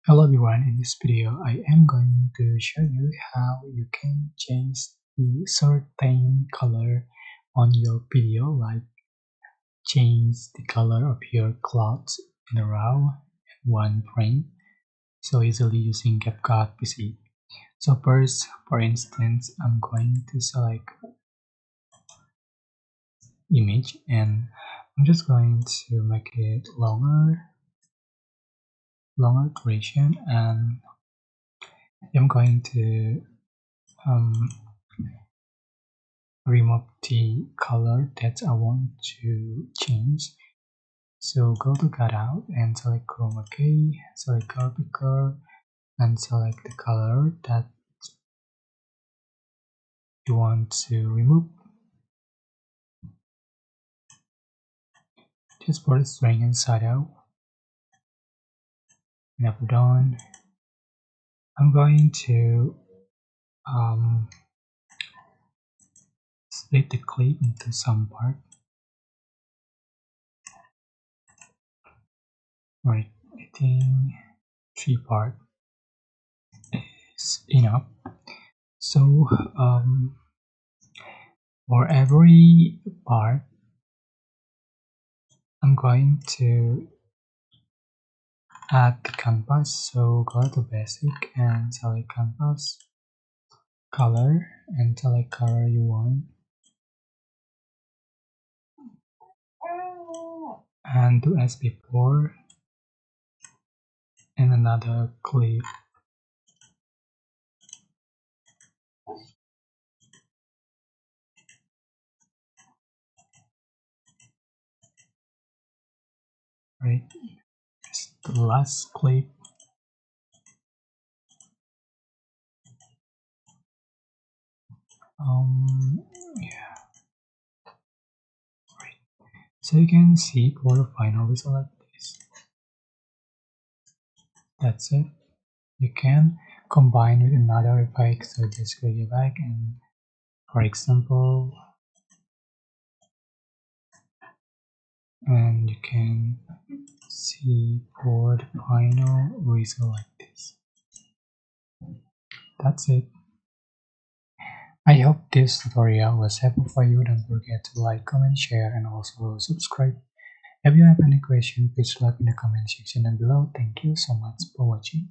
Hello everyone, in this video I am going to show you how you can change the certain color on your video, like change the color of your clouds in a row in one frame so easily using CapCut PC. So first, for instance, I'm going to select image and I'm just going to make it longer duration, and I'm going to um, remove the color that I want to change. So go to cutout and select chroma key, select color picker, and select the color that you want to remove. Just for the string and shadow. And after done, I'm going to split the clip into some part. Right, I think 3 parts is enough. So for every part, I'm going to add the canvas. So go to basic and select canvas, color, and select color you want, and do as before, and another clip. Right, just the last clip. Yeah, right. So you can see for the final result like this. That's it. You can combine with another effect. So just click it back, and for example, and you can see for the final result like this. That's it. I hope this tutorial was helpful for you. Don't forget to like, comment, share, and also subscribe. If you have any question, please leave in the comment section down below. Thank you so much for watching.